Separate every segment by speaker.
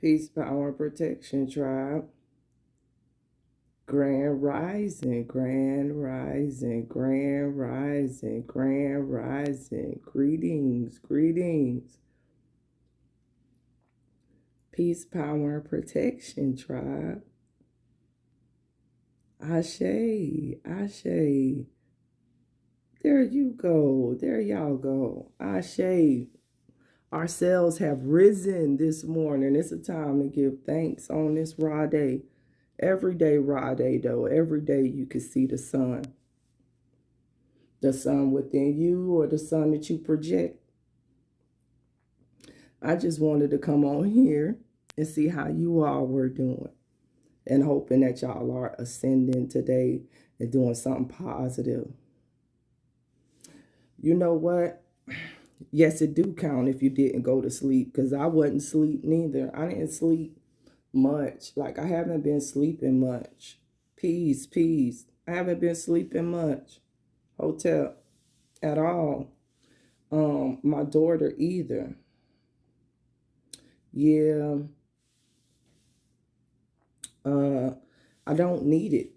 Speaker 1: Peace, power, and protection, tribe. Grand rising, grand rising, grand rising, grand rising. Greetings, greetings. Peace, power, and protection, tribe. Ashe, Ashe. There you go. There y'all go. Ashe. Our cells have risen this morning. It's a time to give thanks on this raw day. Every day, raw day, though. Every day you can see the sun. The sun within you or the sun that you project. I just wanted to come on here and see how you all were doing. And hoping that y'all are ascending today and doing something positive. You know what? Yes, it do count if you didn't go to sleep, because I wasn't asleep neither. I didn't sleep much. Like, I haven't been sleeping much. Peace, peace. I haven't been sleeping much. Hotel at all. My daughter either. Yeah. I don't need it.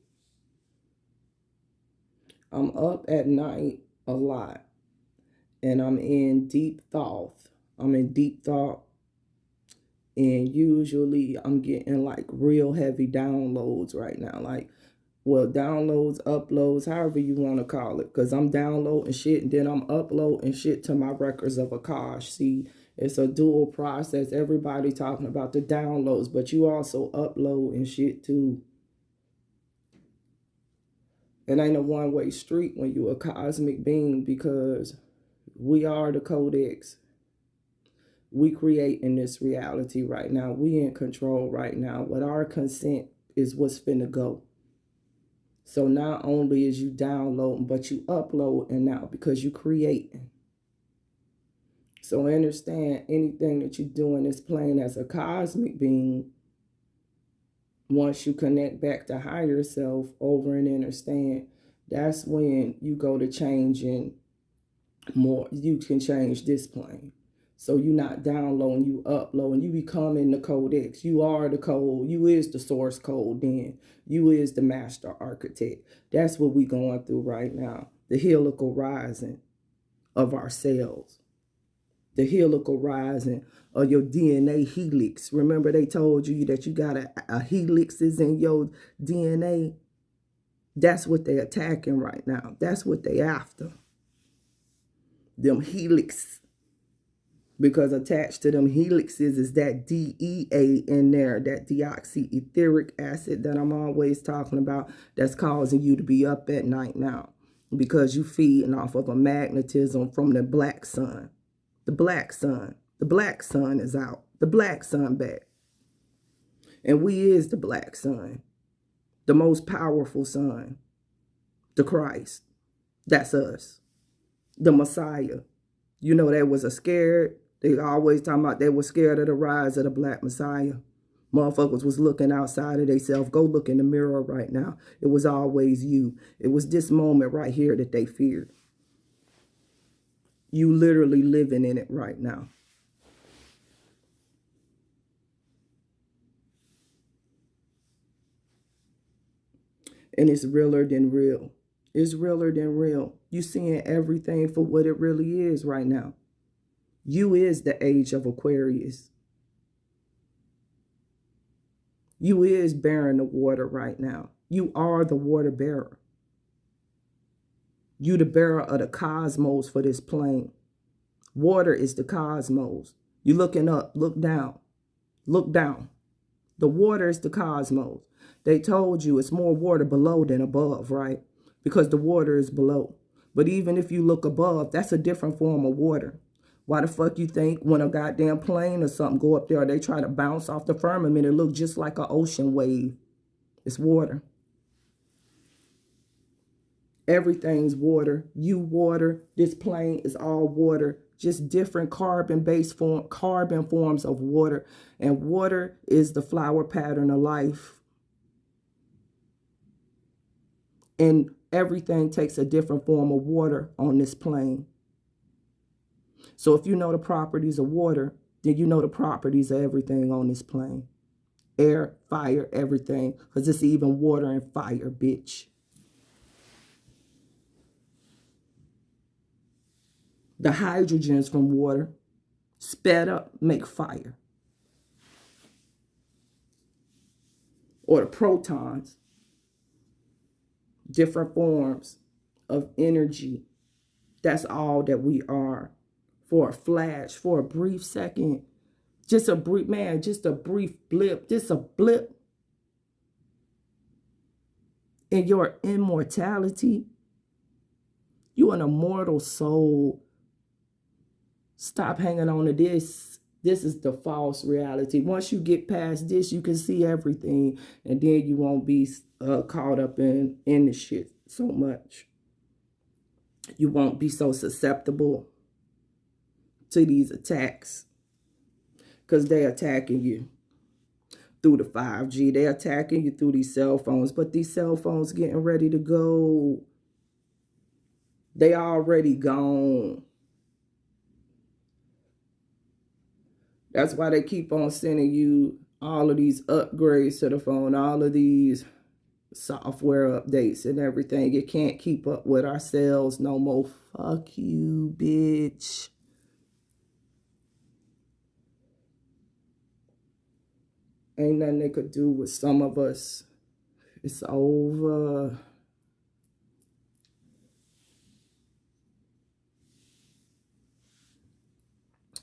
Speaker 1: I'm up at night a lot. And I'm in deep thought. And usually I'm getting like real heavy downloads right now. Like, well, downloads, uploads, however you want to call it. Because I'm downloading shit and then I'm uploading shit to my records of Akash. See, it's a dual process. Everybody talking about the downloads, but you also upload and shit too. It ain't a one-way street when you a cosmic being, because we are the codex. We create in this reality right now. We in control right now. With our consent is what's finna go. So not only is you downloading, but you uploading now because you creating. So understand, anything that you do in this plane as a cosmic being, once you connect back to higher self over and understand, that's when you go to changing more. You can change this plane. So you're not downloading, you uploading, you becoming the codex. You are the code. You is the source code then. You is the master architect. That's what we going through right now. The helical rising of our cells. The helical rising of your DNA helix. Remember they told you that you got a helix is in your DNA? That's what they attacking right now. That's what they after. Them helix. Because attached to them helixes is that DEA in there, that deoxyetheric acid that I'm always talking about, that's causing you to be up at night now. Because you feeding off of a magnetism from the black sun. The black sun. The black sun is out. The black sun back. And we is the black sun. The most powerful sun. The Christ. That's us. The Messiah. You know, they was a scared. They always talking about they were scared of the rise of the black Messiah. Motherfuckers was looking outside of themselves. Go look in the mirror right now. It was always you. It was this moment right here that they feared. You literally living in it right now. And it's realer than real. It's realer than real. You seeing everything for what it really is right now. You is the age of Aquarius. You is bearing the water right now. You are the water bearer. You the bearer of the cosmos for this plane. Water is the cosmos. You looking up, look down. Look down. The water is the cosmos. They told you it's more water below than above, right? Because the water is below. But even if you look above, that's a different form of water. Why the fuck you think when a goddamn plane or something go up there, they try to bounce off the firmament, it look just like an ocean wave? It's water. Everything's water. You water. This plane is all water. Just different carbon forms of water. And water is the flower pattern of life. And everything takes a different form of water on this plane. So if you know the properties of water, then you know the properties of everything on this plane. Air, fire, everything. Because it's even water and fire, bitch. The hydrogens from water, sped up, make fire. Or the protons, different forms of energy. That's all that we are. For a flash, for a brief second, just a brief, man, just a brief blip, just a blip in your immortality. You an immortal soul. Stop hanging on to this. This is the false reality. Once you get past this, you can see everything, and then you won't be caught up in the shit so much. You won't be so susceptible to these attacks, because they're attacking you through the 5G. They're attacking you through these cell phones, but these cell phones getting ready to go. They already gone. That's why they keep on sending you all of these upgrades to the phone, all of these software updates and everything. It can't keep up with our cells no more. Fuck you, bitch. Ain't nothing they could do with some of us. It's over.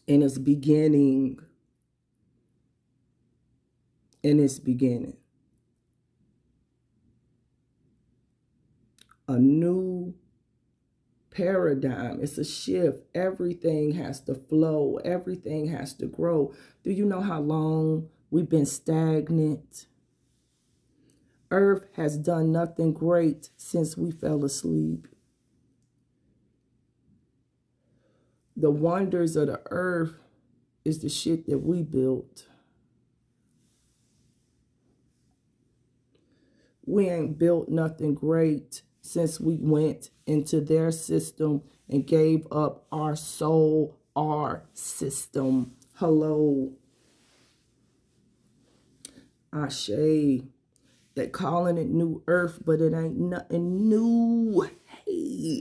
Speaker 1: And it's beginning. And it's beginning. A new paradigm. It's a shift. Everything has to flow. Everything has to grow. Do you know how long we've been stagnant? Earth has done nothing great since we fell asleep. The wonders of the earth is the shit that we built. We ain't built nothing great since we went into their system and gave up our soul, our system. Hello. Ashe. They calling it New Earth, but it ain't nothing new. Hey.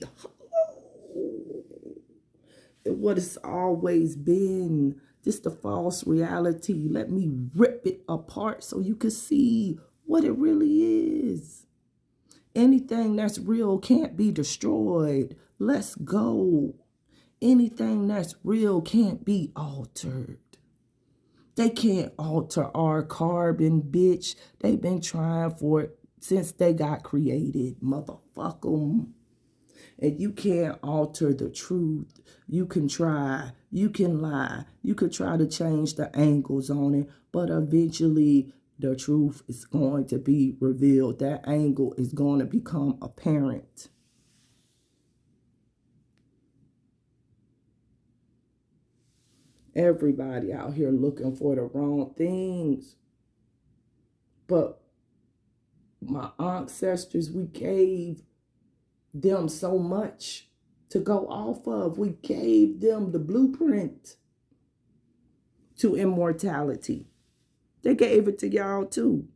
Speaker 1: What it's always been. This the false reality. Let me rip it apart so you can see what it really is. Anything that's real can't be destroyed. Let's go. Anything that's real can't be altered. They can't alter our carbon, bitch. They've been trying for it since they got created, motherfucker. And you can't alter the truth. You can try, you can lie, you could try to change the angles on it, but eventually the truth is going to be revealed. That angle is going to become apparent. Everybody out here looking for the wrong things. But my ancestors, we gave them so much to go off of. We gave them the blueprint to immortality. They gave it to y'all too.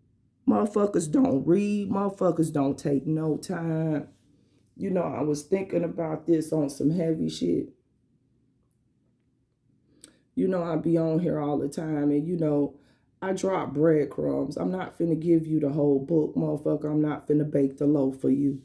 Speaker 1: Motherfuckers don't read. Motherfuckers don't take no time. You know, I was thinking about this on some heavy shit. You know, I be on here all the time, and you know, I drop breadcrumbs. I'm not finna give you the whole book, motherfucker. I'm not finna bake the loaf for you.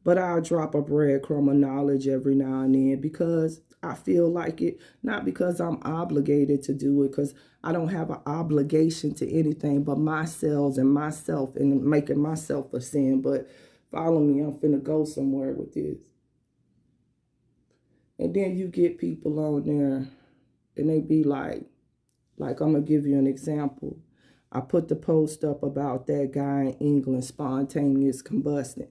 Speaker 1: But I'll drop a breadcrumb of knowledge every now and then because I feel like it, not because I'm obligated to do it, because I don't have an obligation to anything but myself and myself and making myself a sin. But follow me, I'm finna go somewhere with this. And then you get people on there and they be like I'm going to give you an example. I put the post up about that guy in England, spontaneous combustion.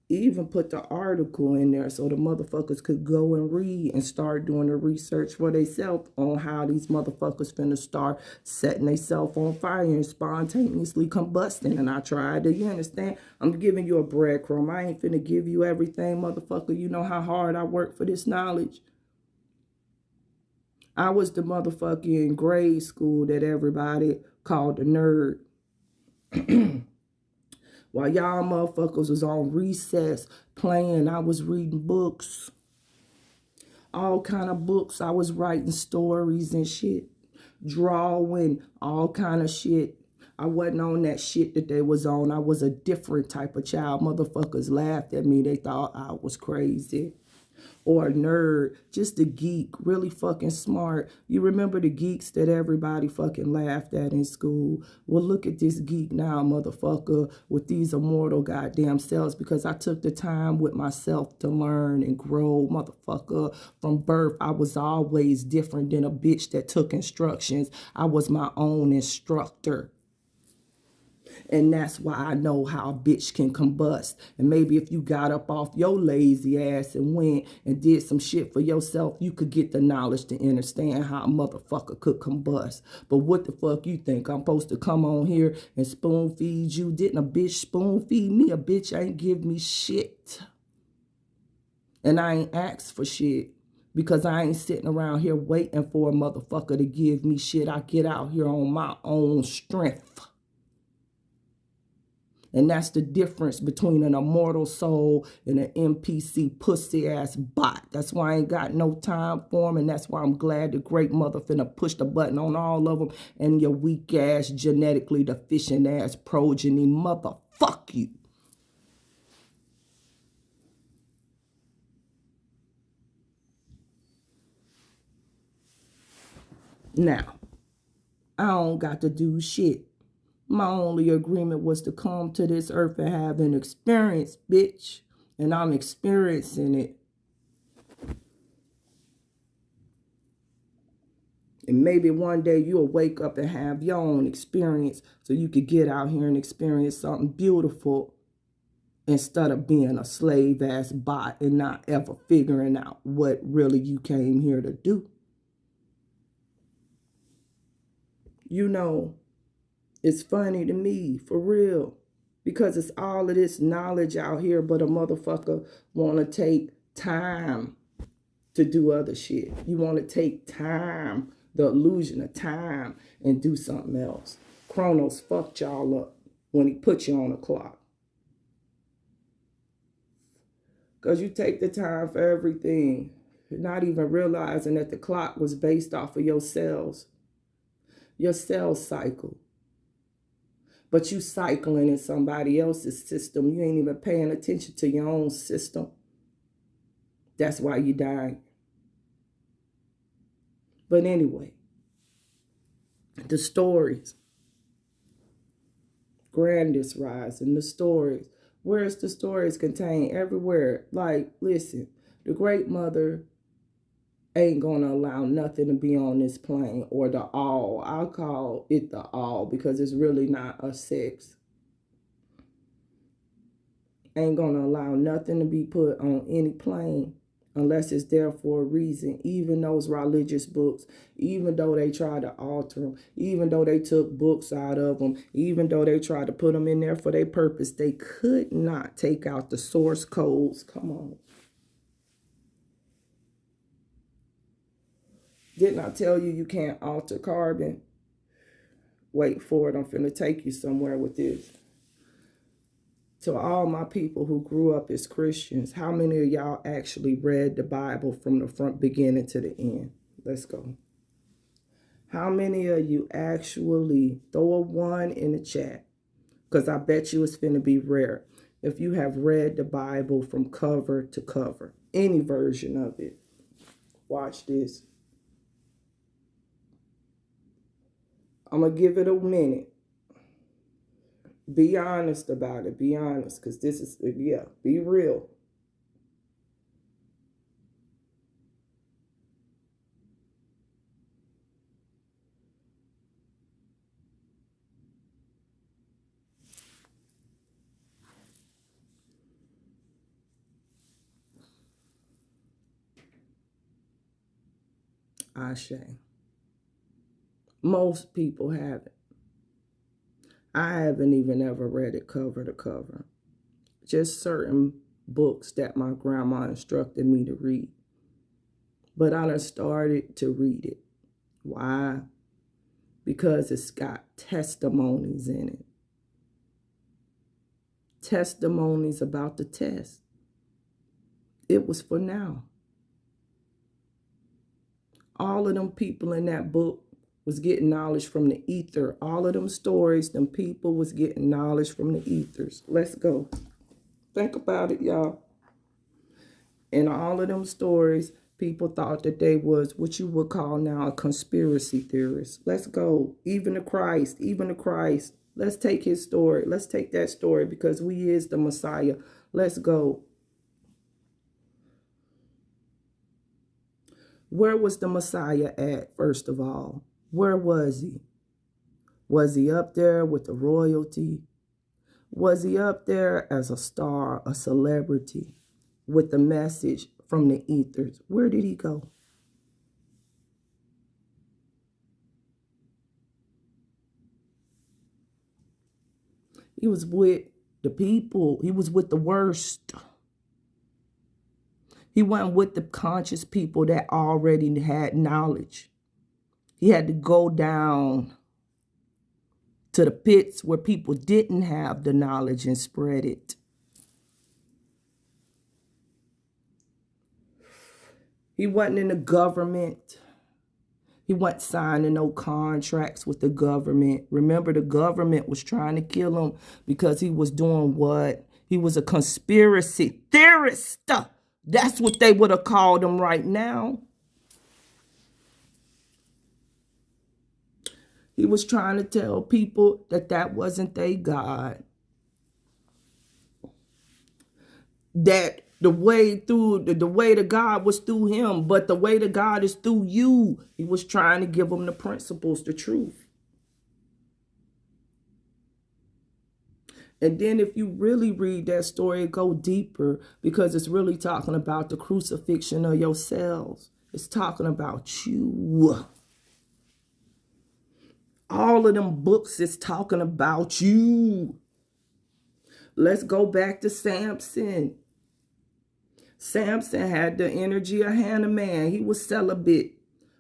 Speaker 1: Even put the article in there so the motherfuckers could go and read and start doing the research for themselves on how these motherfuckers finna start setting themselves on fire and spontaneously combusting. And I tried to, you understand? I'm giving you a breadcrumb. I ain't finna give you everything, motherfucker. You know how hard I work for this knowledge. I was the motherfucking grade school that everybody called a nerd. While y'all motherfuckers was on recess playing, I was reading books. All kind of books. I was writing stories and shit. Drawing, all kind of shit. I wasn't on that shit that they was on. I was a different type of child. Motherfuckers laughed at me. They thought I was crazy. Or a nerd, just a geek, really fucking smart. You remember the geeks that everybody fucking laughed at in school? Well, look at this geek now, motherfucker, with these immortal goddamn selves, because I took the time with myself to learn and grow, motherfucker. From birth, I was always different than a bitch that took instructions. I was my own instructor. And that's why I know how a bitch can combust. And maybe if you got up off your lazy ass and went and did some shit for yourself, you could get the knowledge to understand how a motherfucker could combust. But what the fuck you think? I'm supposed to come on here and spoon feed you? Didn't a bitch spoon feed me? A bitch ain't give me shit. And I ain't asked for shit. Because I ain't sitting around here waiting for a motherfucker to give me shit. I get out here on my own strength. And that's the difference between an immortal soul and an NPC pussy ass bot. That's why I ain't got no time for them. And that's why I'm glad the great mother finna push the button on all of them. And your weak ass, genetically deficient ass progeny, motherfuck you. Now, I don't got to do shit. My only agreement was to come to this earth and have an experience, bitch. And I'm experiencing it. And maybe one day you'll wake up and have your own experience so you could get out here and experience something beautiful instead of being a slave-ass bot and not ever figuring out what really you came here to do. You know, it's funny to me, for real, because it's all of this knowledge out here, but a motherfucker want to take time to do other shit. You want to take time, the illusion of time, and do something else. Chronos fucked y'all up when he put you on a clock. Because you take the time for everything, not even realizing that the clock was based off of your cells, your cell cycle. But you cycling in somebody else's system. You ain't even paying attention to your own system. That's why you died. But anyway, the stories. Grandest rising, the stories. Where's the stories contained? Everywhere. Like, listen, the great mother ain't gonna allow nothing to be on this plane, or the all. I'll call it the all because it's really not a sex. Ain't gonna allow nothing to be put on any plane unless it's there for a reason. Even those religious books, even though they tried to alter them, even though they took books out of them, even though they tried to put them in there for their purpose, they could not take out the source codes. Come on. Didn't I tell you can't alter carbon? Wait for it. I'm finna take you somewhere with this. To all my people who grew up as Christians, how many of y'all actually read the Bible from the front beginning to the end? Let's go. How many of you actually, throw a 1 in the chat, because I bet you it's finna be rare, if you have read the Bible from cover to cover, any version of it. Watch this. I'm going to give it a minute. Be honest about it. Be honest, because this is, yeah, be real. Ashe. Most people haven't. I haven't even ever read it cover to cover. Just certain books that my grandma instructed me to read. but I done started to read it. Why? Because it's got testimonies in it. Testimonies about the test. It was for now. All of them people in that book was getting knowledge from the ether. All of them stories, them people was getting knowledge from the ethers. Let's go. Think about it, y'all. In all of them stories, people thought that they was what you would call now a conspiracy theorist. Let's go. Even the Christ. Let's take his story. Let's take that story because we is the Messiah. Let's go. Where was the Messiah at, first of all? Where was he? Was he up there with the royalty? Was he up there as a star, a celebrity, with the message from the ethers? Where did he go? He was with the people. He was with the worst. He wasn't with the conscious people that already had knowledge. He had to go down to the pits where people didn't have the knowledge and spread it. He wasn't in the government. He wasn't signing no contracts with the government. Remember, the government was trying to kill him because he was doing what? He was a conspiracy theorist. That's what they would have called him right now. He was trying to tell people that that wasn't their God. That the way to God was through him, but the way to God is through you. He was trying to give them the principles, the truth. And then if you really read that story, go deeper because it's really talking about the crucifixion of yourselves. It's talking about you. All of them books is talking about you. Let's go back to Samson. Samson had the energy of Hannah man. He was celibate.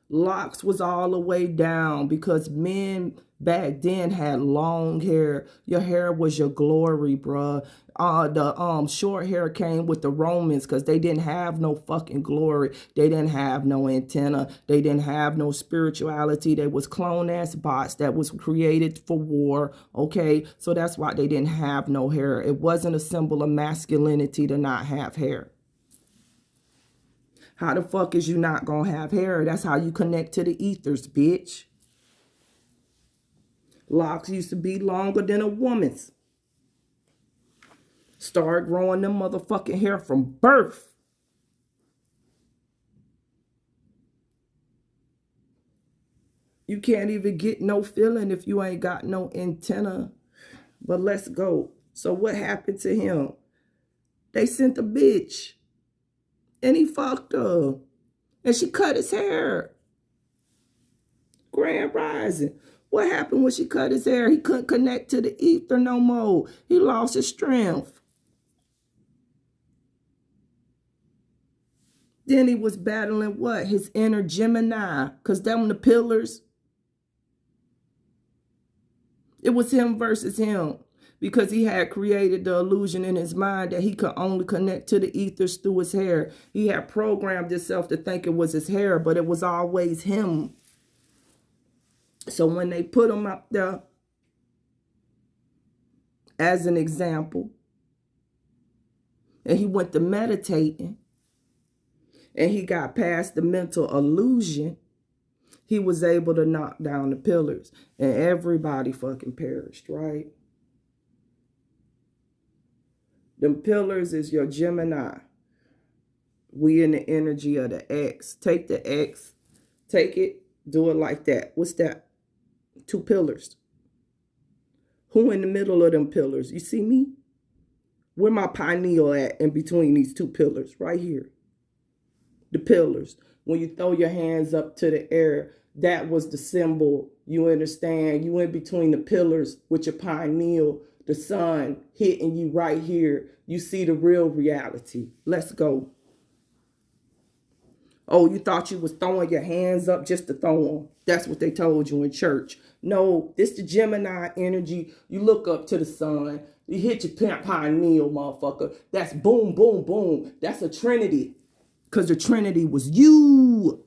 Speaker 1: Locks was all the way down because men back then had long hair. Your hair was your glory, bruh. The short hair came with the Romans because they didn't have no fucking glory. They didn't have no antenna. They didn't have no spirituality. They was clone ass bots that was created for war. Okay, so that's why they didn't have no hair. It wasn't a symbol of masculinity to not have hair. How the fuck is you not gonna have hair? That's how you connect to the ethers, bitch. Locks used to be longer than a woman's. Start growing them motherfucking hair from birth. You can't even get no feeling if you ain't got no antenna. But let's go. So what happened to him? They sent a bitch. And he fucked her. And she cut his hair. Grand rising. What happened when she cut his hair? He couldn't connect to the ether no more. He lost his strength. Then he was battling what? His inner Gemini. Because them the pillars. It was him versus him. Because he had created the illusion in his mind that he could only connect to the ethers through his hair. He had programmed himself to think it was his hair, but it was always him. So when they put him up there as an example, and he went to meditating, and he got past the mental illusion, he was able to knock down the pillars. And everybody fucking perished, right? Them pillars is your Gemini. We in the energy of the X. Take the X, take it, do it like that. What's that? 2 pillars. Who in the middle of them pillars? You see me? Where my pineal at in between these 2 pillars? Right here. The pillars. When you throw your hands up to the air, that was the symbol. You understand? You in between the pillars with your pineal. The sun hitting you right here. You see the real reality. Let's go. Oh, you thought you was throwing your hands up just to throw them. That's what they told you in church. No, this the Gemini energy. You look up to the sun. You hit your pineal, motherfucker. That's boom, boom, boom. That's a trinity. Because the trinity was you.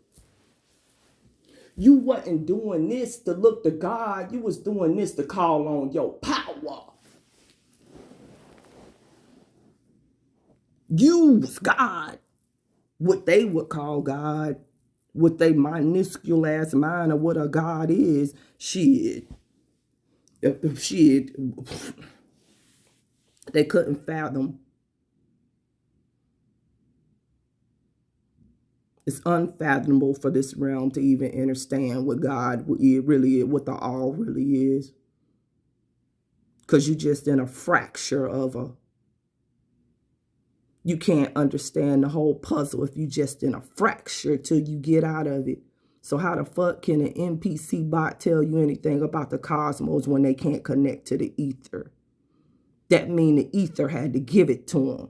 Speaker 1: You wasn't doing this to look to God. You was doing this to call on your power. You was God. What they would call God, what they minuscule ass mind of what a God is, shit. Shit. They couldn't fathom. It's unfathomable for this realm to even understand what God really is, what the all really is. Because you're just in a fracture of a. You can't understand the whole puzzle if you just in a fracture till you get out of it. So how the fuck can an NPC bot tell you anything about the cosmos when they can't connect to the ether? That means the ether had to give it to them.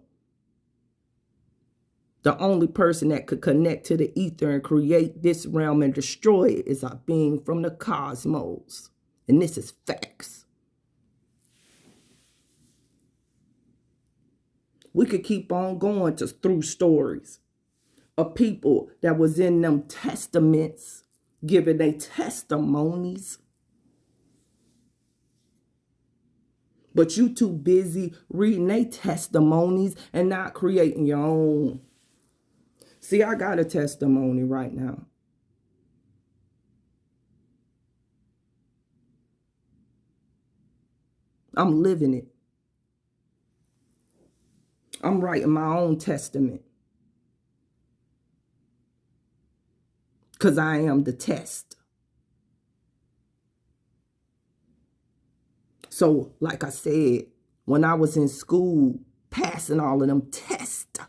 Speaker 1: The only person that could connect to the ether and create this realm and destroy it is a being from the cosmos. And this is facts. We could keep on going through stories of people that was in them testaments, giving their testimonies. But you too busy reading their testimonies and not creating your own. See, I got a testimony right now. I'm living it. I'm writing my own testament. Because I am the test. So, like I said, when I was in school, passing all of them tests,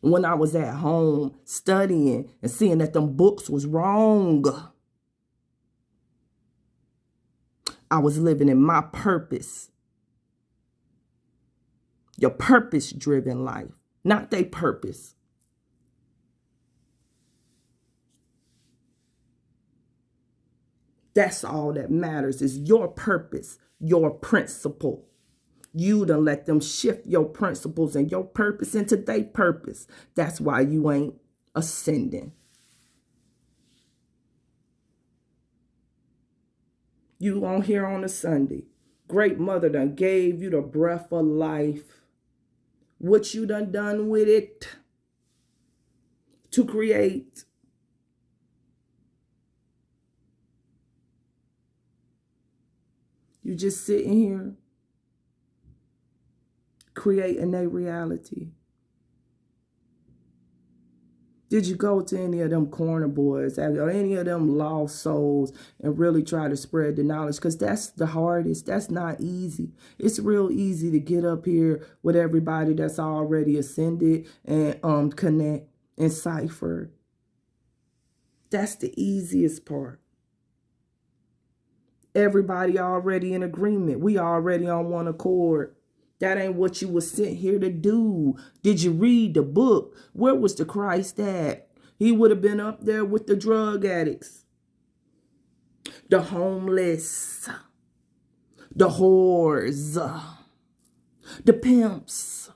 Speaker 1: when I was at home studying and seeing that them books was wrong, I was living in my purpose. Your purpose-driven life, not their purpose. That's all that matters is your purpose, your principle. You done let them shift your principles and your purpose into their purpose. That's why you ain't ascending. You on here on a Sunday. Great Mother done gave you the breath of life. What you done with it to create. You just sitting here creating a reality. Did you go to any of them corner boys or any of them lost souls and really try to spread the knowledge? Because that's the hardest. That's not easy. It's real easy to get up here with everybody that's already ascended and connect and cipher. That's the easiest part. Everybody already in agreement. We already on one accord. That ain't what you was sent here to do. Did you read the book? Where was the Christ at? He would have been up there with the drug addicts, the homeless, the whores, the pimps.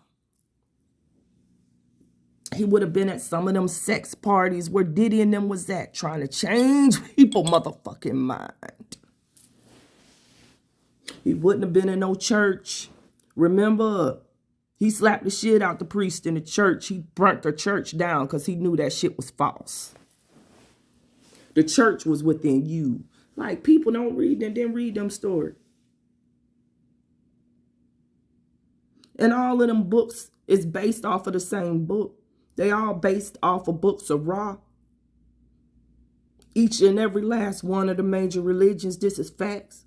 Speaker 1: He would have been at some of them sex parties where Diddy and them was at, trying to change people motherfucking mind. He wouldn't have been in no church. Remember, he slapped the shit out the priest in the church. He burnt the church down because he knew that shit was false. The church was within you. Like, people don't read and didn't read them stories. And all of them books is based off of the same book. They all based off of books of Ra. Each and every last one of the major religions, this is facts.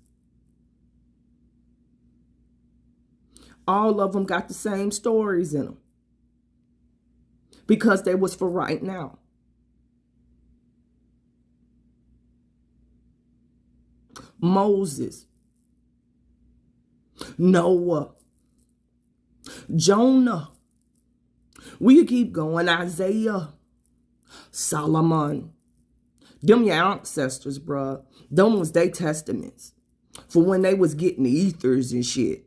Speaker 1: All of them got the same stories in them. Because they was for right now. Moses, Noah, Jonah, We could keep going. Isaiah, Solomon. Them your ancestors, bruh. Them was they testaments for when they was getting the ethers and shit.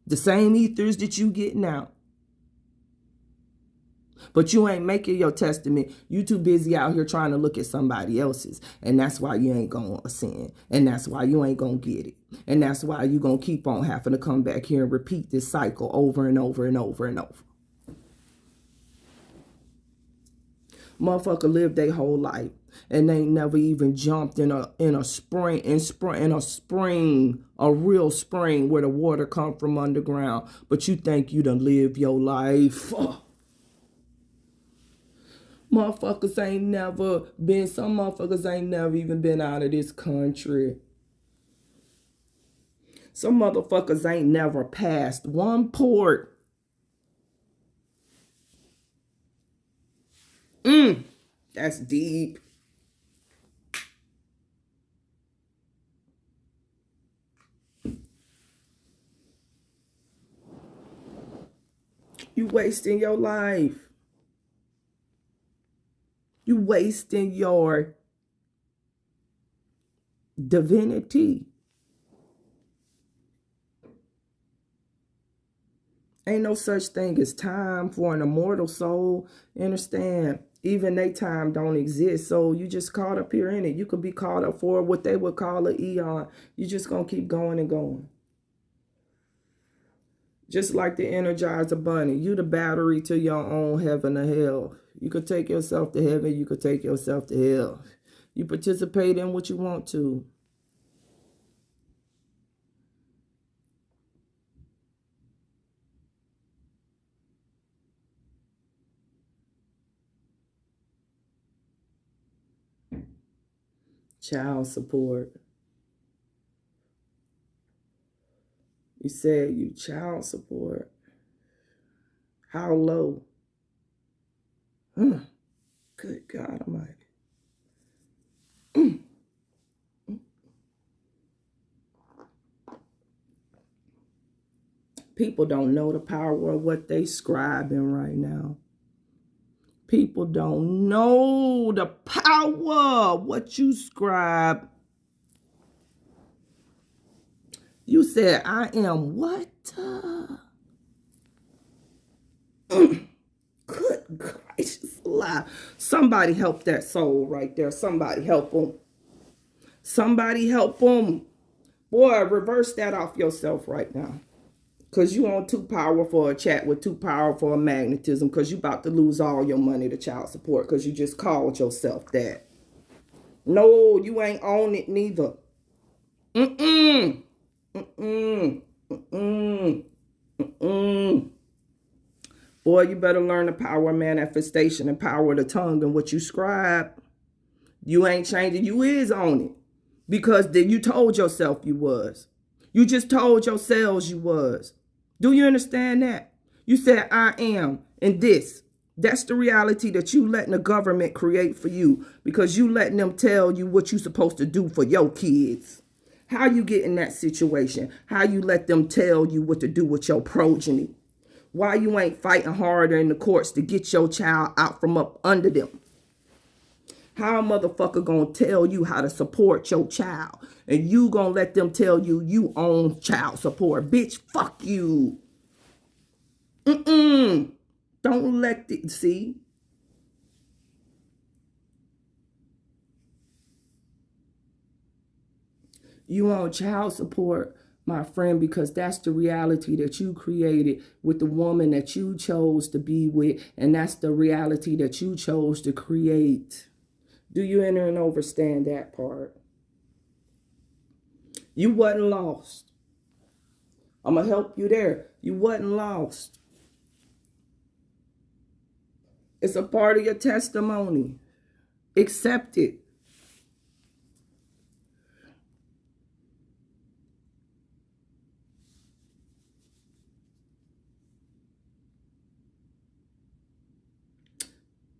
Speaker 1: The same ethers that you get now. But you ain't making your testament. You too busy out here trying to look at somebody else's. And that's why you ain't going to ascend. And that's why you ain't going to get it. And that's why you going to keep on having to come back here and repeat this cycle over and over and over and over. Motherfucker lived their whole life and they never even jumped in a spring, a real spring where the water come from underground. But you think you done live your life. Motherfuckers ain't never been, some motherfuckers ain't never even been out of this country. Some motherfuckers ain't never passed one port. That's deep. You wasting your life. You wasting your divinity. Ain't no such thing as time for an immortal soul. Understand? Even they time don't exist. So you just caught up here in it. You could be caught up for what they would call an eon. You just gonna keep going and going. Just like the Energizer Bunny. You the battery to your own heaven or hell. You could take yourself to heaven. You could take yourself to hell. You participate in what you want to. Child support. You said you child support. How low? Good God Almighty. People don't know the power of what they scribing right now. People don't know the power of what you scribe. You said, I am what? Good gracious alive. Somebody help that soul right there. Somebody help them. Somebody help them. Boy, reverse that off yourself right now. Because you on too powerful a chat with too powerful a magnetism. Because you about to lose all your money to child support. Because you just called yourself that. No, you ain't on it neither. Boy, you better learn the power of manifestation and power of the tongue and what you scribe. You ain't changing. You is on it. Because then you told yourself you was. You just told yourselves you was. Do you understand that? You said, I am, and this. That's the reality that you letting the government create for you. Because you letting them tell you what you supposed to do for your kids. How you get in that situation? How you let them tell you what to do with your progeny? Why you ain't fighting harder in the courts to get your child out from up under them? How a motherfucker gonna tell you how to support your child and you gonna let them tell you you own child support? Bitch, fuck you. Don't let it, see? You own child support, my friend, because that's the reality that you created with the woman that you chose to be with, and that's the reality that you chose to create. Do you enter and understand that part? You wasn't lost. I'm going to help you there. You wasn't lost. It's a part of your testimony. Accept it.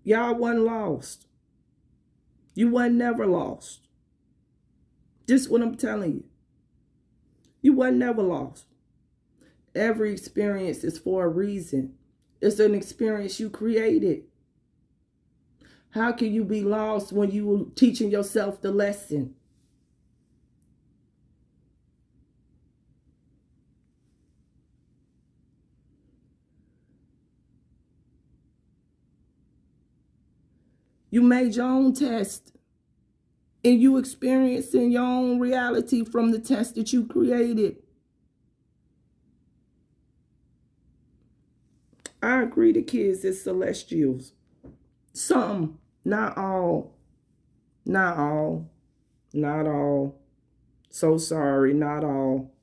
Speaker 1: Y'all wasn't lost. You wasn't never lost. Just what I'm telling you. You wasn't never lost. Every experience is for a reason. It's an experience you created. How can you be lost when you were teaching yourself the lesson? You made your own test, and you experiencing your own reality from the test that you created. I agree the kids is celestials. Some, not all. Not all. Not all. So sorry, not all.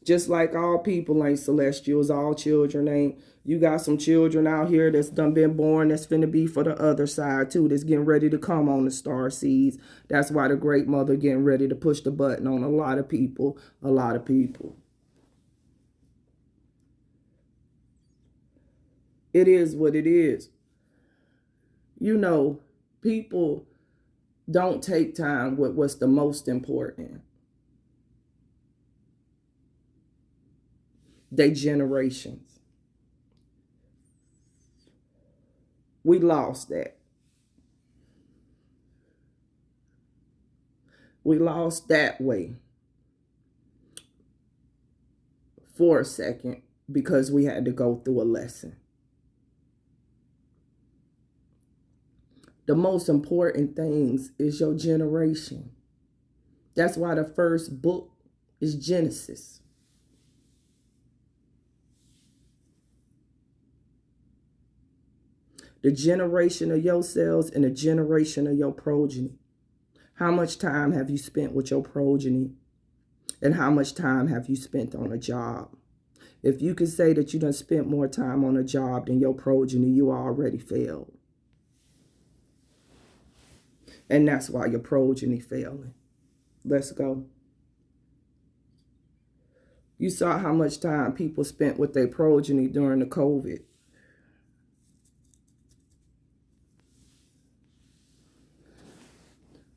Speaker 1: Just like all people ain't celestials, all children ain't. You got some children out here that's done been born that's finna be for the other side too, that's getting ready to come on the star seeds. That's why the great mother getting ready to push the button on a lot of people. A lot of people. It is what it is. You know, people don't take time with what's the most important. They generations. We lost that. We lost that way for a second because we had to go through a lesson. The most important things is your generation. That's why the first book is Genesis. The generation of yourselves and the generation of your progeny. How much time have you spent with your progeny? And how much time have you spent on a job? If you could say that you done spent more time on a job than your progeny, you already failed. And that's why your progeny failing. Let's go. You saw how much time people spent with their progeny during the COVID.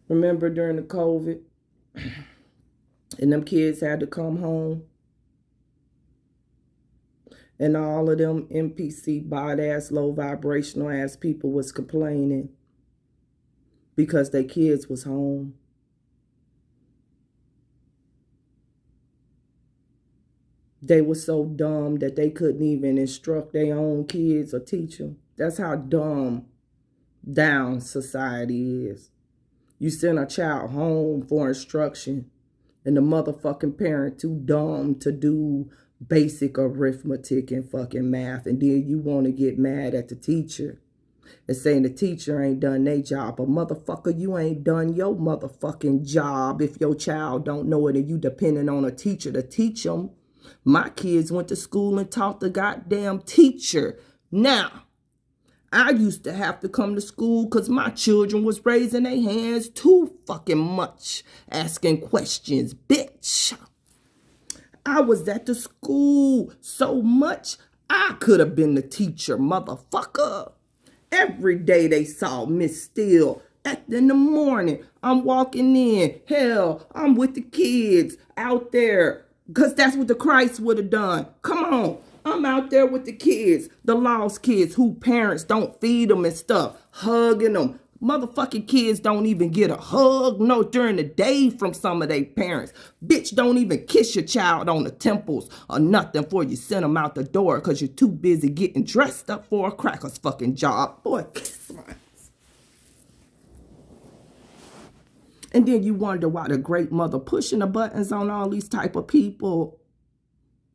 Speaker 1: Remember during the COVID, and them kids had to come home, and all of them NPC body-ass, low vibrational ass people was complaining because their kids was home. They were so dumb that they couldn't even instruct their own kids or teach them. That's how dumb down society is. You send a child home for instruction, and the motherfucking parent too dumb to do basic arithmetic and fucking math, and then you want to get mad at the teacher and saying the teacher ain't done their job. But motherfucker, you ain't done your motherfucking job if your child don't know it and you depending on a teacher to teach them. My kids went to school and taught the goddamn teacher. Now, I used to have to come to school because my children was raising their hands too fucking much, asking questions, bitch. I was at the school so much, I could have been the teacher, motherfucker. Every day they saw Miss Steele. In the morning, I'm walking in. Hell, I'm with the kids out there. Because that's what the Christ would have done. Come on. I'm out there with the kids, the lost kids who parents don't feed them and stuff, hugging them. Motherfucking kids don't even get a hug, no, during the day from some of their parents. Bitch, don't even kiss your child on the temples or nothing before you send them out the door because you're too busy getting dressed up for a cracker's fucking job. Boy, kiss my ass. And then you wonder why the great mother pushing the buttons on all these type of people.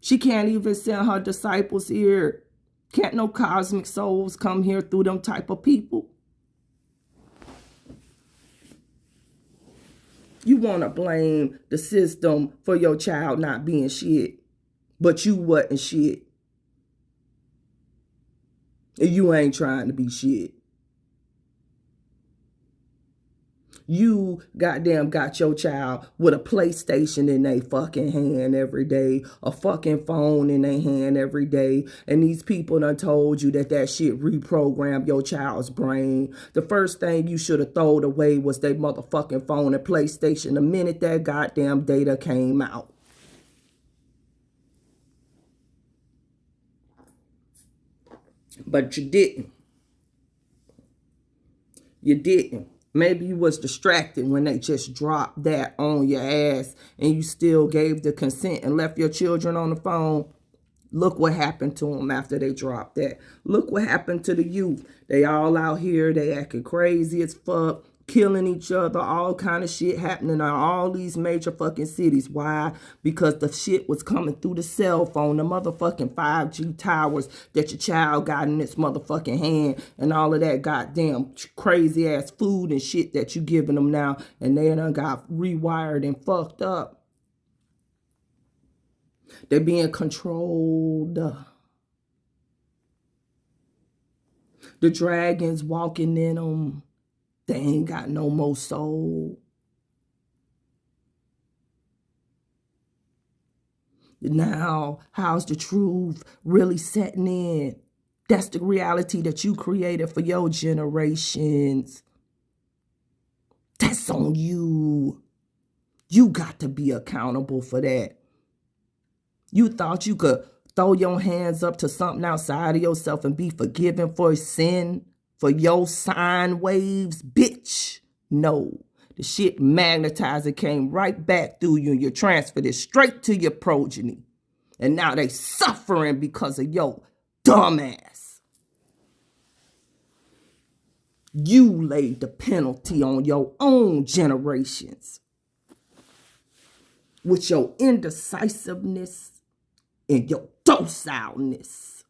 Speaker 1: She can't even send her disciples here. Can't no cosmic souls come here through them type of people. You want to blame the system for your child not being shit, but you wasn't shit. And you ain't trying to be shit. You goddamn got your child with a PlayStation in their fucking hand every day, a fucking phone in their hand every day, and these people done told you that shit reprogrammed your child's brain. The first thing you should have thrown away was their motherfucking phone and PlayStation the minute that goddamn data came out. But you didn't. You didn't. Maybe you was distracted when they just dropped that on your ass and you still gave the consent and left your children on the phone. Look what happened to them after they dropped that. Look what happened to the youth. They all out here, they acting crazy as fuck, killing each other, all kind of shit happening in all these major fucking cities. Why? Because the shit was coming through the cell phone, the motherfucking 5G towers that your child got in its motherfucking hand, and all of that goddamn crazy ass food and shit that you giving them now, and they done got rewired and fucked up. They're being controlled. The dragons walking in them. They ain't got no more soul. Now, how's the truth really setting in? That's the reality that you created for your generations. That's on you. You got to be accountable for that. You thought you could throw your hands up to something outside of yourself and be forgiven for sin, for your sine waves? Bitch, no. The shit magnetized and came right back through you, and you transferred it straight to your progeny. And now they suffering because of your dumbass. You laid the penalty on your own generations with your indecisiveness and your docileness.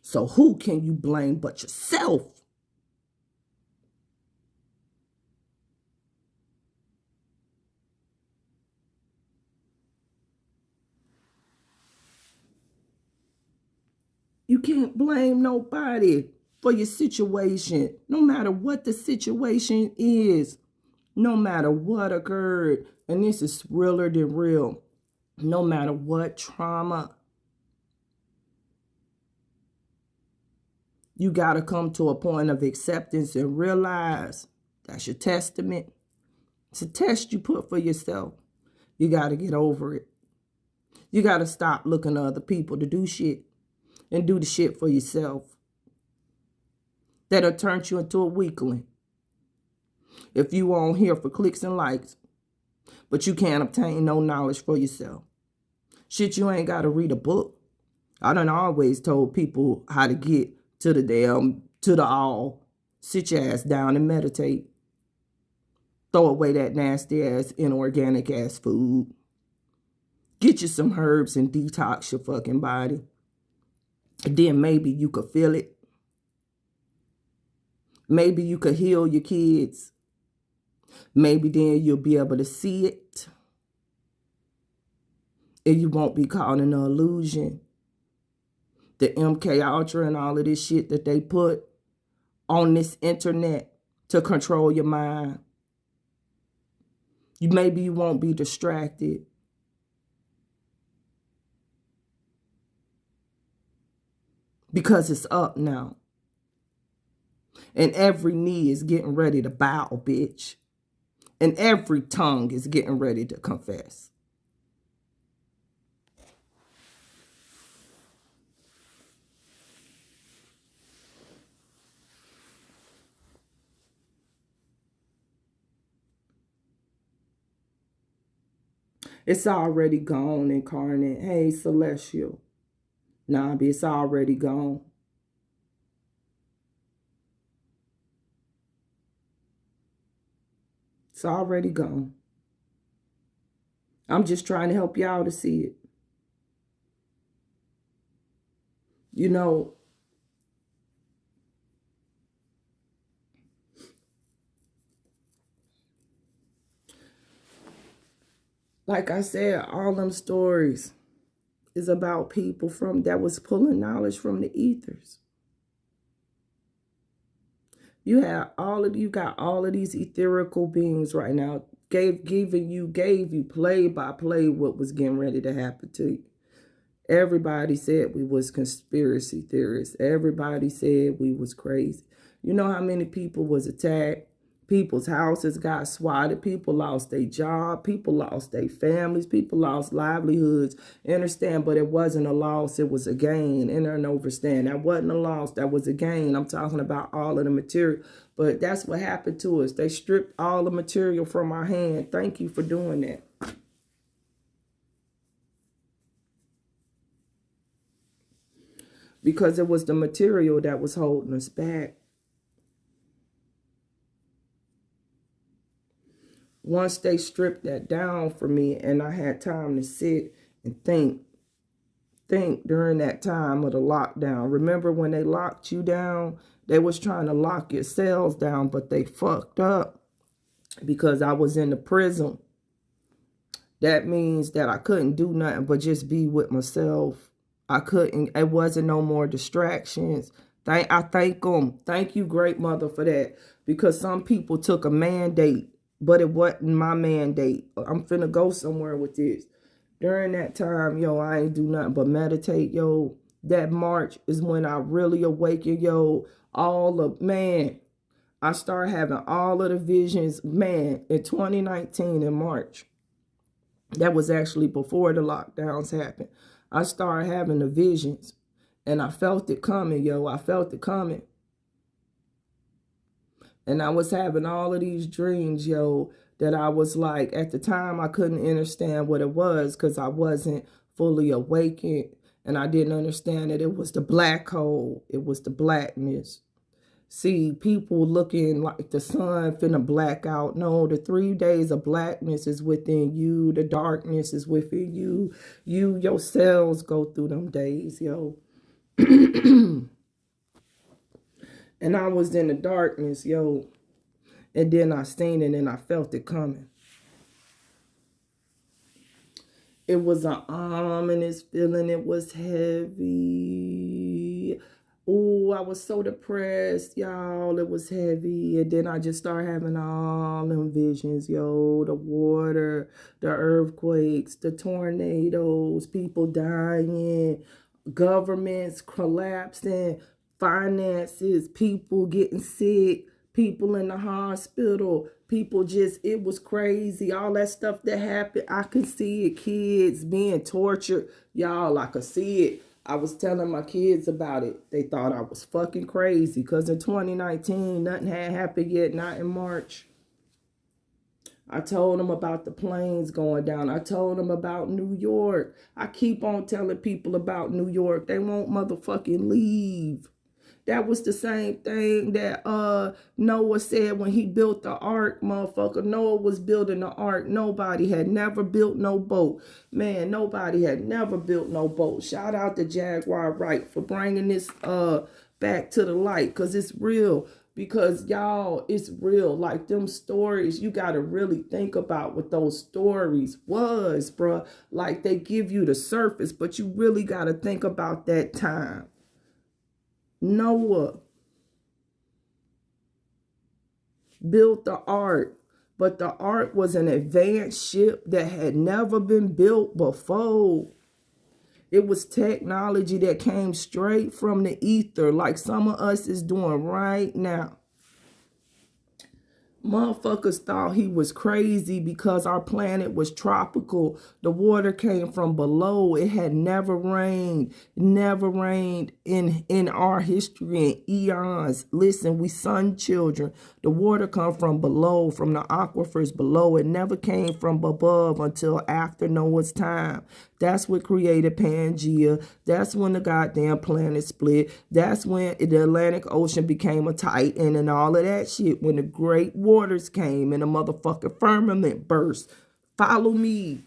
Speaker 1: So who can you blame but yourself? You can't blame nobody for your situation, no matter what the situation is, no matter what occurred. And this is realer than real. No matter what trauma, you got to come to a point of acceptance and realize that's your testament. It's a test you put for yourself. You got to get over it. You got to stop looking to other people to do shit and do the shit for yourself. That'll turn you into a weakling. If you on here for clicks and likes, but you can't obtain no knowledge for yourself. Shit, you ain't got to read a book. I done always told people how to get to the all. Sit your ass down and meditate. Throw away that nasty ass, inorganic ass food. Get you some herbs and detox your fucking body. And then maybe you could feel it. Maybe you could heal your kids. Maybe then you'll be able to see it. And you won't be caught in an illusion. The MK Ultra and all of this shit that they put on this internet to control your mind. Maybe you won't be distracted. Because it's up now. And every knee is getting ready to bow, bitch. And every tongue is getting ready to confess. It's already gone, incarnate. Hey, celestial. Nah, but it's already gone. It's already gone. I'm just trying to help y'all to see it. You know, like I said, all them stories is about people that was pulling knowledge from the ethers. You got all of these etherical beings right now gave you play by play what was getting ready to happen to you. Everybody said we was conspiracy theorists. Everybody said we was crazy. You know how many people was attacked? People's houses got swatted. People lost their job. People lost their families. People lost livelihoods. Understand? But it wasn't a loss. It was a gain. Enter and understand. That wasn't a loss. That was a gain. I'm talking about all of the material. But that's what happened to us. They stripped all the material from our hand. Thank you for doing that. Because it was the material that was holding us back. Once they stripped that down for me and I had time to sit and think during that time of the lockdown. Remember when they locked you down? They was trying to lock your cells down, but they fucked up because I was in the prison. That means that I couldn't do nothing but just be with myself. I couldn't, it wasn't no more distractions. I thank them. Thank you, great mother, for that. Because some people took a mandate, but it wasn't my mandate. I'm finna go somewhere with this. During that time, yo, I ain't do nothing but meditate, yo. That March is when I really awakened, yo. I started having all of the visions, man, in 2019 in March. That was actually before the lockdowns happened. I started having the visions, and I felt it coming, yo. I felt it coming. And I was having all of these dreams, yo, that I was like, at the time, I couldn't understand what it was because I wasn't fully awakened. And I didn't understand that it was the black hole. It was the blackness. See, people looking like the sun finna black out. No, the 3 days of blackness is within you. The darkness is within you. Your cells go through them days, yo. And I was in the darkness, yo. And then I seen it and I felt it coming. It was an ominous feeling. It was heavy. Oh, I was so depressed, y'all. It was heavy. And then I just started having all them visions, yo. The water, the earthquakes, the tornadoes, people dying, governments collapsing, finances, people getting sick, people in the hospital, people just, it was crazy. All that stuff that happened, I could see it. Kids being tortured. Y'all, I could see it. I was telling my kids about it. They thought I was fucking crazy because in 2019, nothing had happened yet, not in March. I told them about the planes going down. I told them about New York. I keep on telling people about New York. They won't motherfucking leave. That was the same thing that Noah said when he built the ark, motherfucker. Noah was building the ark. Nobody had never built no boat. Man, nobody had never built no boat. Shout out to Jaguar Wright for bringing this back to the light, because it's real. Because, y'all, it's real. Like, them stories, you got to really think about what those stories was, bruh. Like, they give you the surface, but you really got to think about that time. Noah built the ark, but the ark was an advanced ship that had never been built before. It was technology that came straight from the ether, like some of us is doing right now. Motherfuckers thought he was crazy because our planet was tropical. The water came from below. It had never rained in our history in eons. Listen, we sun children. The water come from below, from the aquifers below. It never came from above until after Noah's time. That's what created Pangea. That's when the goddamn planet split. That's when the Atlantic Ocean became a titan and all of that shit. When the great waters came and the motherfucking firmament burst. Follow me.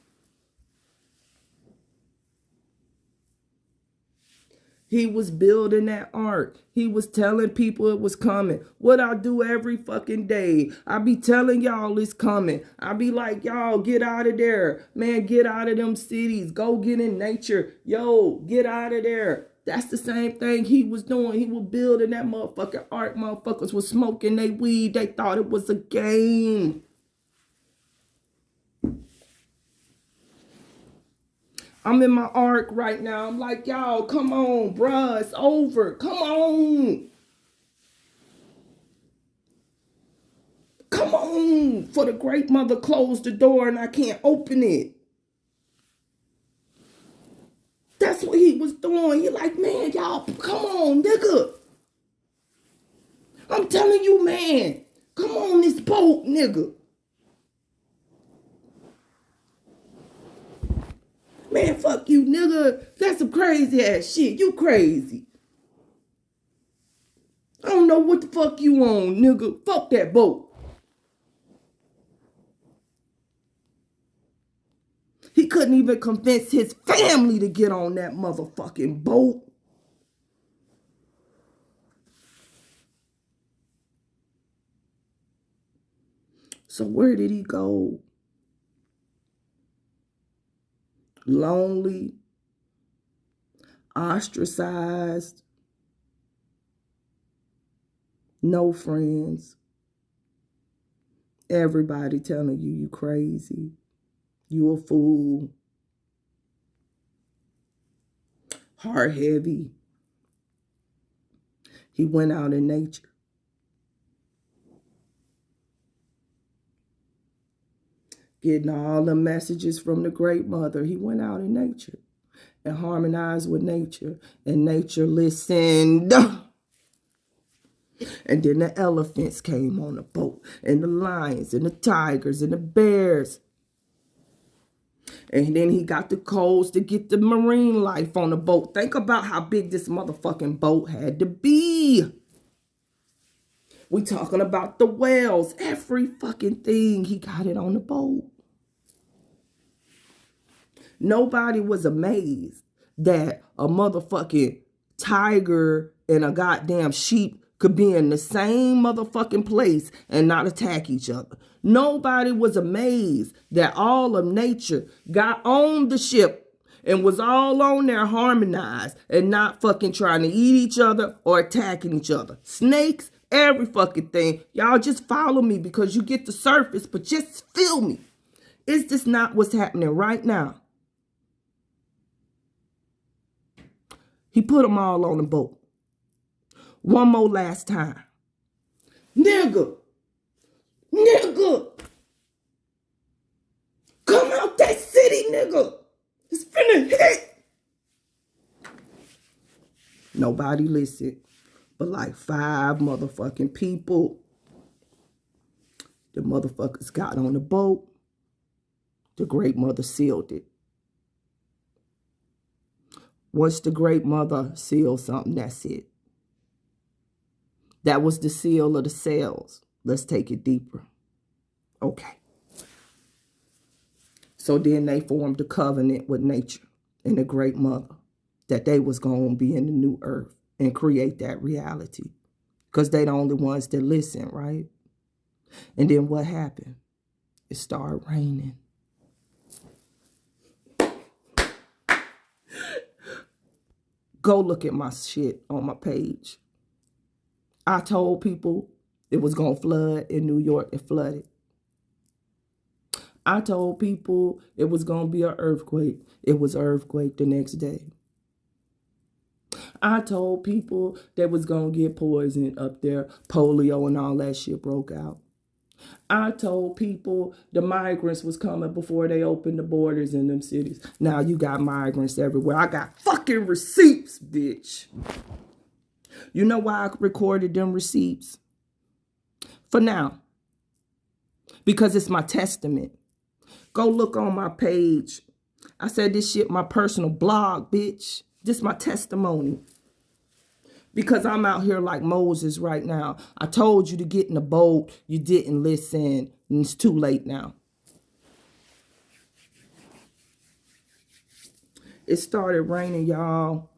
Speaker 1: He was building that ark. He was telling people it was coming. What I do every fucking day. I be telling y'all it's coming. I be like, y'all, get out of there. Man, get out of them cities. Go get in nature. Yo, get out of there. That's the same thing he was doing. He was building that motherfucking ark. Motherfuckers was smoking they weed. They thought it was a game. I'm in my ark right now. I'm like, y'all, come on, bruh. It's over. Come on. for the great mother closed the door and I can't open it. That's what he was doing. He like, man, y'all, come on, nigga. I'm telling you, man, come on this boat, nigga. Man, fuck you, nigga. That's some crazy ass shit. You crazy. I don't know what the fuck you on, nigga. Fuck that boat. He couldn't even convince his family to get on that motherfucking boat. So where did he go? Lonely, ostracized, no friends. Everybody telling you crazy. You a fool. Heart heavy. He went out in nature. Getting all the messages from the great mother. He went out in nature and harmonized with nature. And nature listened. And then the elephants came on the boat. And the lions and the tigers and the bears. And then he got the codes to get the marine life on the boat. Think about how big this motherfucking boat had to be. We talking about the whales. Every fucking thing, he got it on the boat. Nobody was amazed that a motherfucking tiger and a goddamn sheep could be in the same motherfucking place and not attack each other. Nobody was amazed that all of nature got on the ship and was all on there harmonized and not fucking trying to eat each other or attacking each other. Snakes, every fucking thing. Y'all just follow me because you get the surface, but just feel me. Is this not what's happening right now? He put them all on the boat. One more last time. Nigga. Come out that city, nigga. It's finna hit. Nobody listened. But like 5 motherfucking people. The motherfuckers got on the boat. The great mother sealed it. Once the great mother sealed something, that's it. That was the seal of the cells. Let's take it deeper. Okay. So then they formed a covenant with nature and the great mother that they was going to be in the new earth and create that reality. Because they the only ones that listen, right? And then what happened? It started raining. Go look at my shit on my page. I told people it was going to flood in New York. It flooded. I told people it was going to be an earthquake. It was an earthquake the next day. I told people they was going to get poisoned up there. Polio and all that shit broke out. I told people the migrants was coming before they opened the borders in them cities. Now you got migrants everywhere. I got fucking receipts, bitch. You know why I recorded them receipts? For now. Because it's my testament. Go look on my page. I said this shit my personal blog, bitch. This my testimony. Because I'm out here like Moses right now. I told you to get in the boat. You didn't listen. And it's too late now. It started raining, y'all.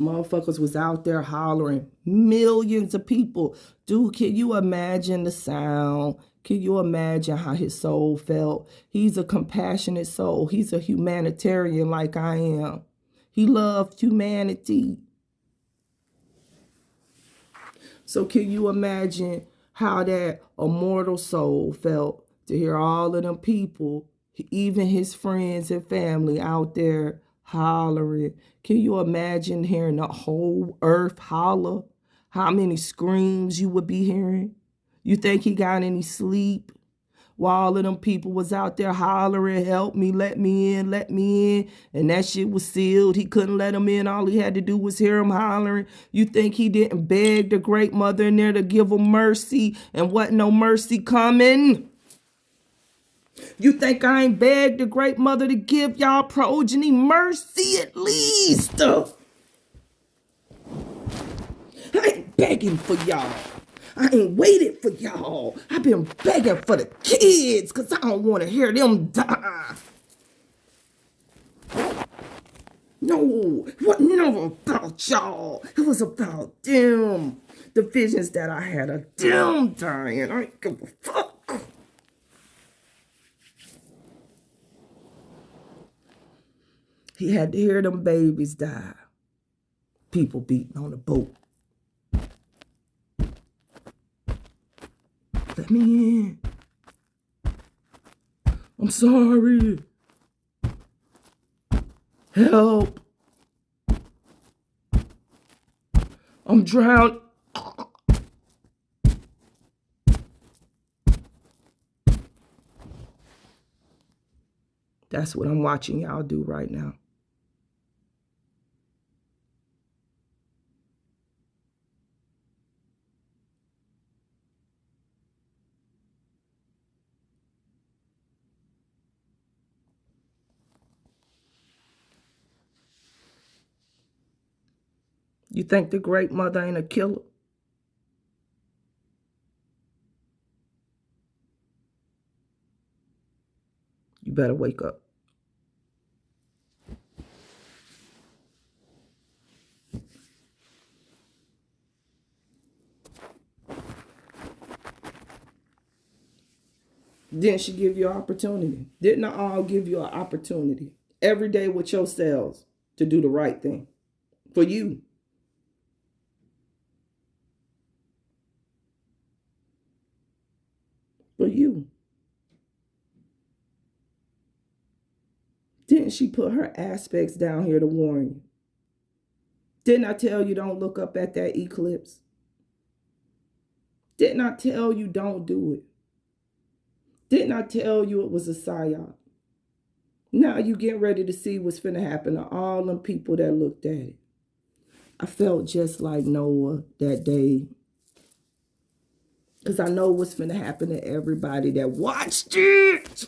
Speaker 1: Motherfuckers was out there hollering. Millions of people. Dude, can you imagine the sound? Can you imagine how his soul felt? He's a compassionate soul. He's a humanitarian like I am. He loved humanity. So can you imagine how that immortal soul felt to hear all of them people, even his friends and family out there hollering? Can you imagine hearing the whole earth holler? How many screams you would be hearing? You think he got any sleep? while all of them people was out there hollering, help me, let me in, let me in. And that shit was sealed. He couldn't let him in. All he had to do was hear him hollering. You think he didn't beg the great mother in there to give him mercy and wasn't no mercy coming? You think I ain't begged the great mother to give y'all progeny mercy at least? I ain't begging for y'all. I ain't waited for y'all. I've been begging for the kids because I don't want to hear them die. No, it wasn't never about y'all. It was about them. The visions that I had of them dying. I ain't give a fuck. He had to hear them babies die. People beating on the boat. Let me in. I'm sorry. Help. I'm drowning. That's what I'm watching y'all do right now. You think the great mother ain't a killer? You better wake up. Didn't she give you an opportunity? Didn't I all give you an opportunity every day with yourselves to do the right thing for you? For you. Didn't she put her aspects down here to warn you? Didn't I tell you don't look up at that eclipse? Didn't I tell you don't do it? Didn't I tell you it was a psyop? Now you getting ready to see what's finna happen to all them people that looked at it. I felt just like Noah that day. Because I know what's finna happen to everybody that watched it.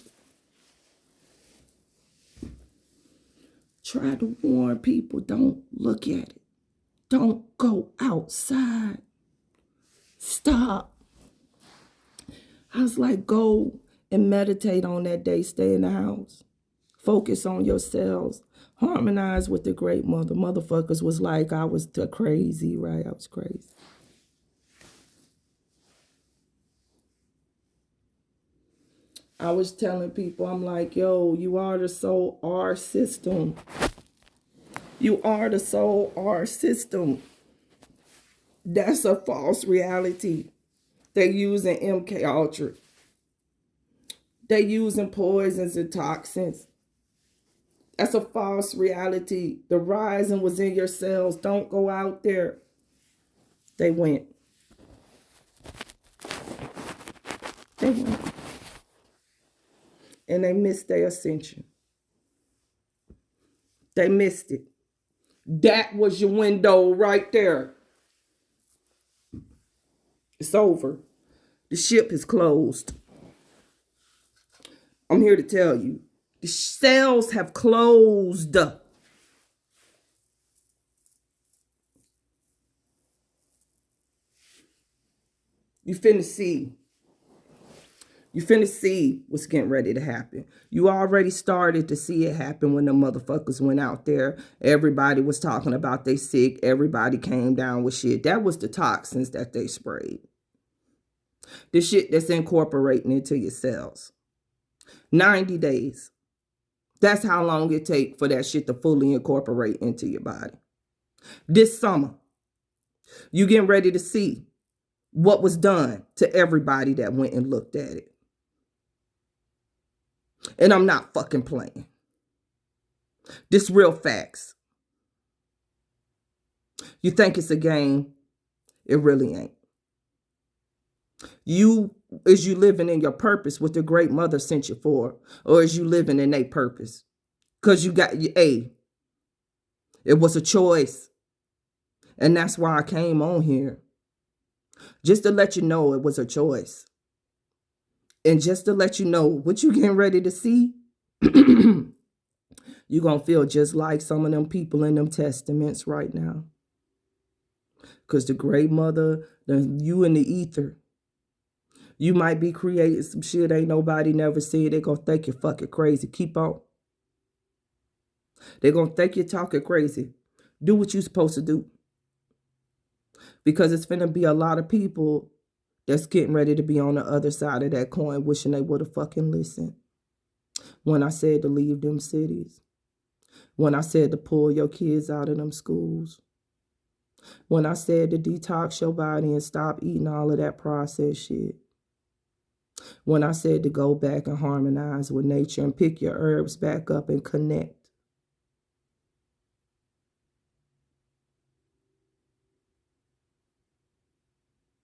Speaker 1: Try to warn people, don't look at it. Don't go outside. Stop. I was like, go and meditate on that day. Stay in the house. Focus on yourselves. Harmonize with the great mother. Motherfuckers was like, I was crazy, right? I was crazy. I was telling people, I'm like, yo, you are the soul R system. You are the soul R system. That's a false reality. They using MK Ultra. They using poisons and toxins. That's a false reality. The rising was in your cells. Don't go out there. They went. They went. And they missed their ascension. They missed it. That was your window right there. It's over. The ship is closed. I'm here to tell you. The cells have closed. You finna see. You finna see what's getting ready to happen. You already started to see it happen when the motherfuckers went out there. Everybody was talking about they sick. Everybody came down with shit. That was the toxins that they sprayed. The shit that's incorporating into your cells. 90 days. That's how long it takes for that shit to fully incorporate into your body. This summer, you getting ready to see what was done to everybody that went and looked at it. And I'm not fucking playing. This real facts. You think it's a game? It really ain't. You is you living in your purpose, what the great mother sent you for, or is you living in a purpose? Because you got it was a choice. And that's why I came on here. Just to let you know it was a choice. And just to let you know what you getting ready to see, you're going to feel just like some of them people in them testaments right now. Because the great mother, you in the ether, you might be creating some shit ain't nobody never said. They're going to think you're fucking crazy. Keep on. They're going to think you're talking crazy. Do what you're supposed to do. Because it's finna be a lot of people that's getting ready to be on the other side of that coin wishing they would have fucking listened. When I said to leave them cities. When I said to pull your kids out of them schools. When I said to detox your body and stop eating all of that processed shit. When I said to go back and harmonize with nature and pick your herbs back up and connect.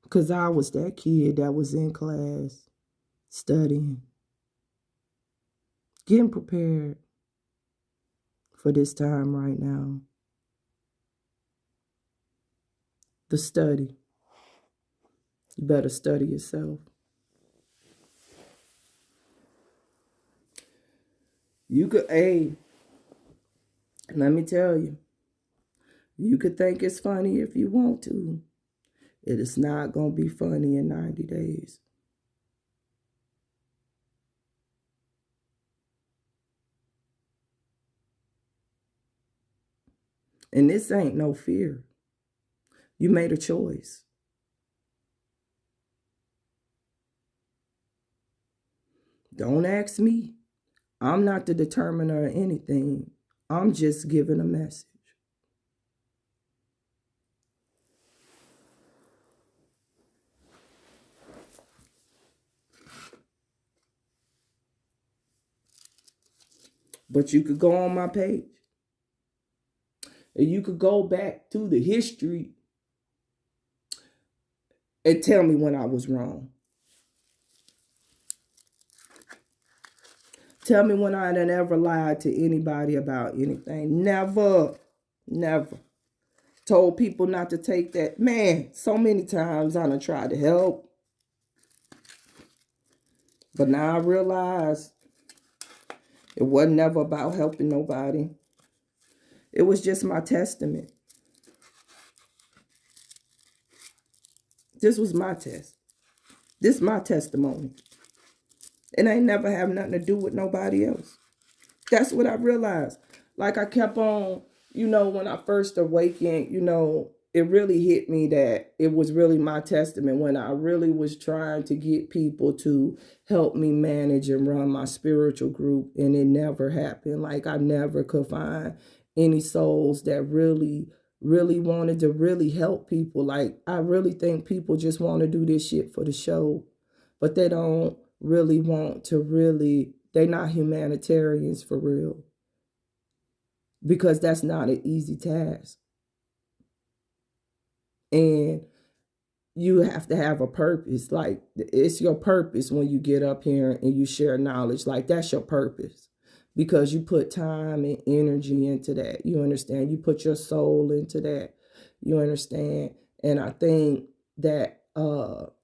Speaker 1: Because I was that kid that was in class, studying, getting prepared for this time right now. The study. You better study yourself. You could, let me tell you, you could think it's funny if you want to. It is not going to be funny in 90 days. And this ain't no fear. You made a choice. Don't ask me. I'm not the determiner of anything. I'm just giving a message. But you could go on my page. And you could go back to the history and tell me when I was wrong. Tell me when I done ever lied to anybody about anything. Never. Never. Told people not to take that. Man, so many times I done tried to help. But now I realize it wasn't never about helping nobody. It was just my testament. This was my test. This is my testimony. It ain't never have nothing to do with nobody else. That's what I realized. Like I kept on, when I first awakened, it really hit me that it was really my testament when I really was trying to get people to help me manage and run my spiritual group, and it never happened. Like I never could find any souls that really, really wanted to really help people. Like I really think people just want to do this shit for the show, but they don't really want to really, they're not humanitarians for real. Because that's not an easy task. And you have to have a purpose. Like it's your purpose when you get up here and you share knowledge. Like that's your purpose. Because you put time and energy into that. You understand? You put your soul into that. You understand? And I think that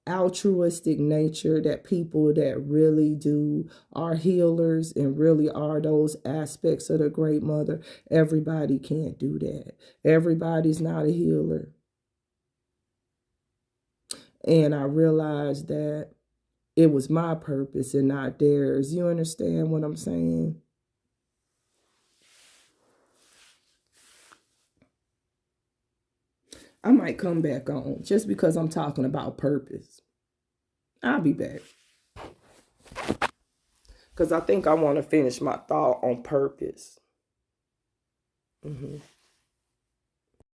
Speaker 1: altruistic nature, that people that really do are healers and really are those aspects of the great mother, everybody can't do that. Everybody's not a healer. And I realized that it was my purpose and not theirs. You understand what I'm saying? I might come back on just because I'm talking about purpose. I'll be back. Because I think I want to finish my thought on purpose. Mm-hmm.